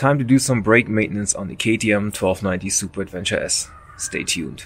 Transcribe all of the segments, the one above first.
Time to do some brake maintenance on the KTM 1290 Super Adventure S. Stay tuned.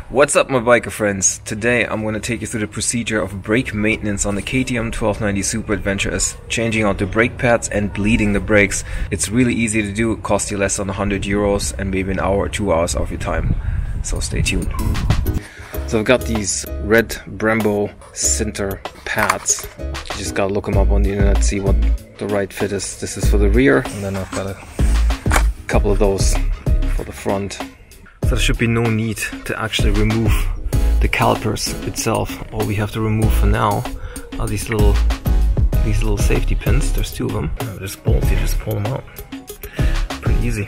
What's up my biker friends? Today I'm going to take you through the procedure of brake maintenance on the KTM 1290 Super Adventure S, changing out the brake pads and bleeding the brakes. It's really easy to do, it costs you less than 100 euros and maybe an hour or 2 hours of your time. So stay tuned. So I've got these red Brembo center pads. You just gotta look them up on the internet, see what the right fit is. This is for the rear, and then I've got a couple of those for the front. So there should be no need to actually remove the calipers itself. All we have to remove for now are these little safety pins. There's 2 of them. There's bolts, you just pull them out. Pretty easy.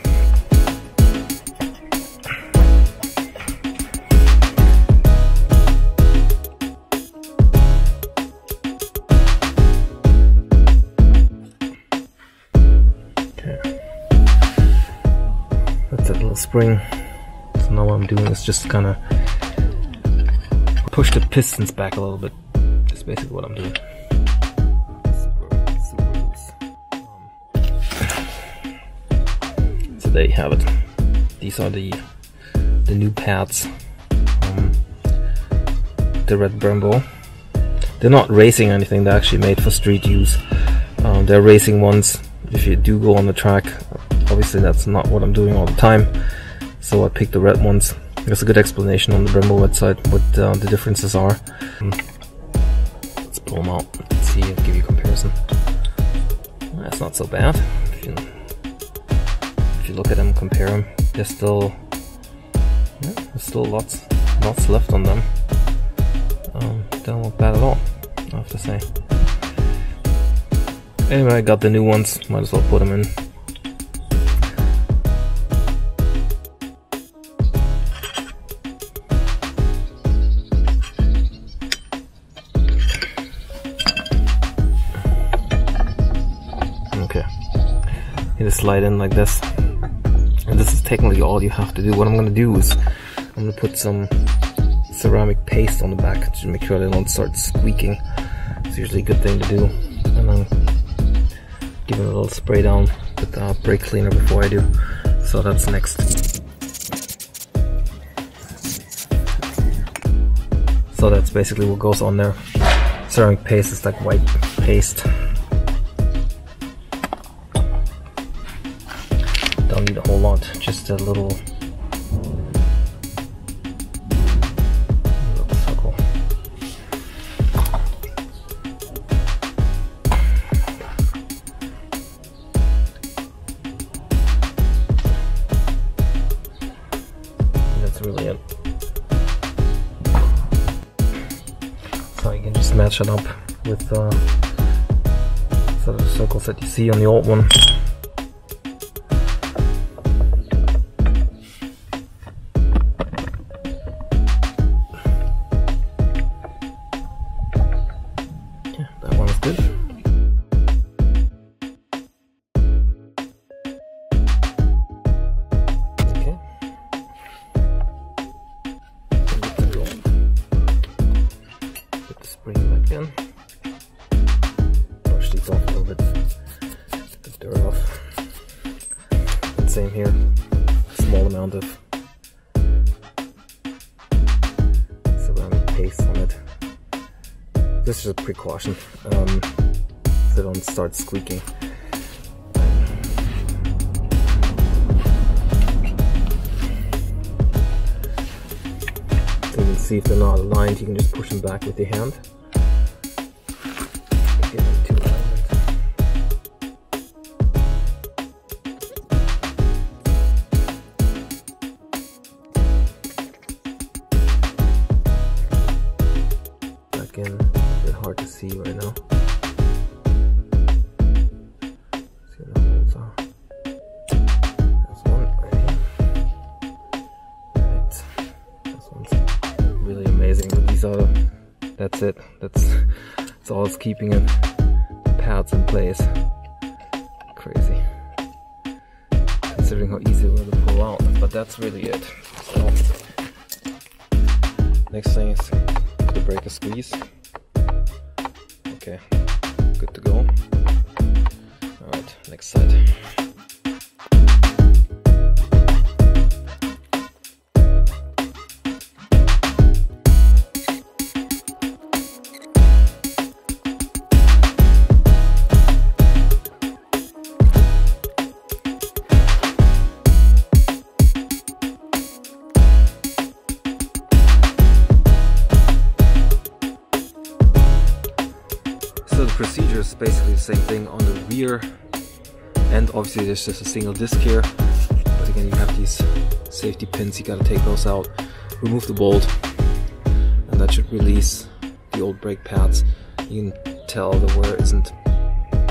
Okay. That's that little spring. So now what I'm doing is just kind of push the pistons back a little bit. That's basically what I'm doing. Super loose. So there you have it. These are the new pads. The red Brembo. They're not racing or anything. They're actually made for street use. They're racing ones. If you do go on the track, obviously that's not what I'm doing all the time. So I picked the red ones. There's a good explanation on the Brembo website what the differences are. Let's pull them out. Let's see, I'll give you a comparison. That's not so bad. If you look at them, compare them, there's still lots left on them. They don't look bad at all, I have to say. Anyway, I got the new ones. Might as well put them in. You just slide in like this, and this is technically all you have to do. What I'm going to do is I'm going to put some ceramic paste on the back to make sure they don't start squeaking. It's usually a good thing to do, and then give it a little spray down with the brake cleaner before I do. So that's next. So that's basically what goes on there. Ceramic paste is like white paste. Don't need a whole lot, just a little circle. That's really it. So you can just match it up with sort of the circles that you see on the old one. Good. Okay. Put the spring back in. Brush these off a little bit. Get the dirt off. And same here. A small amount of ceramic paste on it. This is a precaution, so they don't start squeaking. So you can see if they're not aligned, you can just push them back with your hand. Get them to alignment. Back in. Hard to see right now. See what the holes are. There's one right here. Right. This one's really amazing, but these are, that's it. That's all it's keeping it. The pads in place. Crazy. considering how easy it was to pull out, but that's really it. So, next thing is to break a squeeze. Okay, good to go. Alright, next side. So the procedure is basically the same thing on the rear, and obviously there's just a single disc here, but again you have these safety pins, you gotta take those out, remove the bolt, and that should release the old brake pads. You can tell the wear isn't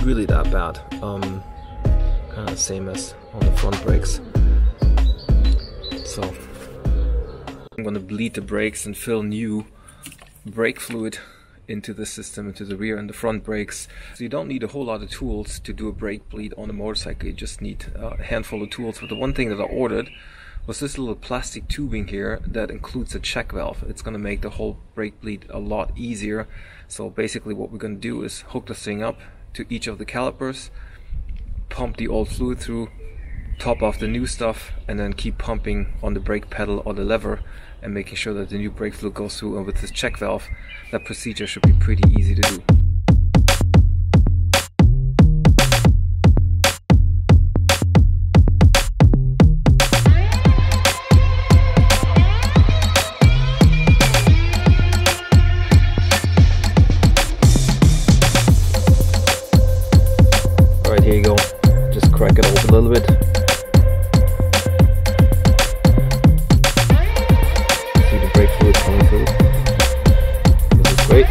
really that bad, kind of the same as on the front brakes. So I'm gonna bleed the brakes and fill new brake fluid into the system, into the rear and the front brakes. So you don't need a whole lot of tools to do a brake bleed on a motorcycle, you just need a handful of tools. But the one thing that I ordered was this little plastic tubing here that includes a check valve. It's going to make the whole brake bleed a lot easier. So basically what we're going to do is hook this thing up to each of the calipers, pump the old fluid through, top off the new stuff, and then keep pumping on the brake pedal or the lever and making sure that the new brake fluid goes through. And with this check valve, that procedure should be pretty easy to do. Alright, here you go. Just crack it open a little bit. Coming through. This is great.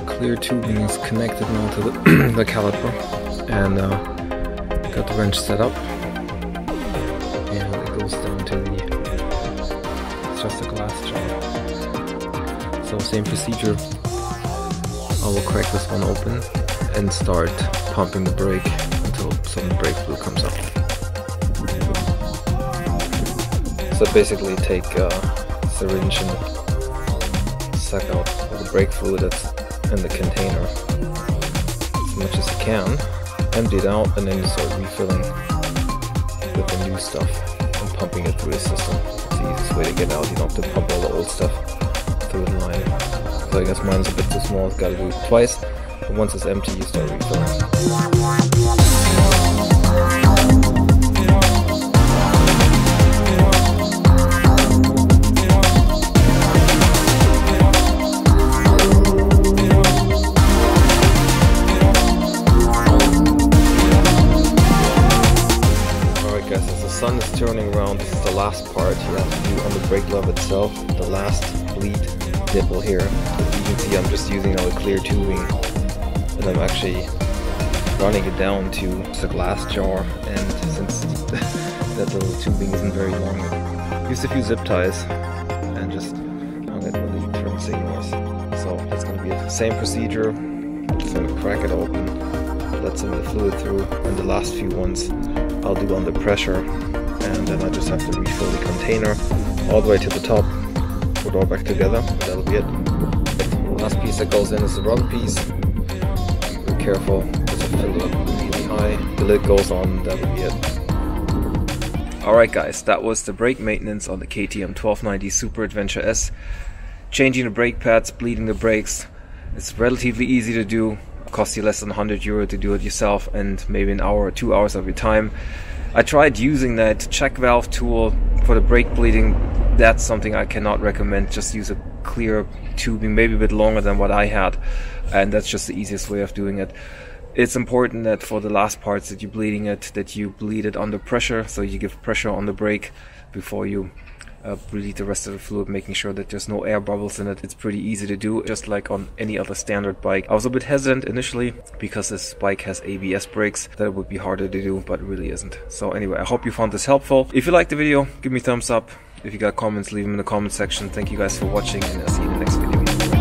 Clear tubing is connected now to the caliper, and got the wrench set up, and it goes down to it's just a glass jar. So same procedure, I will crack this one open and start pumping the brake until some brake fluid comes up. So basically take a syringe and suck out the brake fluid that's in the container as much as you can, empty it out, and then you start refilling with the new stuff and pumping it through the system. It's the easiest way to get out. You don't have to pump all the old stuff through the line. So I guess mine's a bit too small, I've got to do it twice, but once it's empty you start refilling. Sun is turning around. This is the last part you have to do on the brake glove itself, the last bleed nipple here. As you can see, I'm just using all the clear tubing, and I'm actually running it down to the glass jar, and since that little tubing isn't very long, used a few zip ties and just hung it where the turn signal is. So that's going to be the same procedure. Just going to crack it open, let some of the fluid through, and the last few ones I'll do under pressure and then I just have to refill the container all the way to the top, put it all back together, and that'll be it. The last piece that goes in is the rubber piece. Be careful, because I fill it up really high. The lid goes on, that'll be it. Alright guys, that was the brake maintenance on the KTM 1290 Super Adventure S. Changing the brake pads, bleeding the brakes. It's relatively easy to do. It costs you less than €100 to do it yourself, and maybe an hour or 2 hours of your time. I tried using that check valve tool for the brake bleeding. That's something I cannot recommend. Just use a clear tubing, maybe a bit longer than what I had, and that's just the easiest way of doing it. It's important that for the last parts that you're bleeding it, that you bleed it under pressure, so you give pressure on the brake before you bleed the rest of the fluid, making sure that there's no air bubbles in it. It's pretty easy to do, just like on any other standard bike. I was a bit hesitant initially because this bike has ABS brakes, that it would be harder to do, but it really isn't. So anyway, I hope you found this helpful. If you liked the video, give me a thumbs up. If you got comments, leave them in the comment section. Thank you guys for watching, and I'll see you in the next video.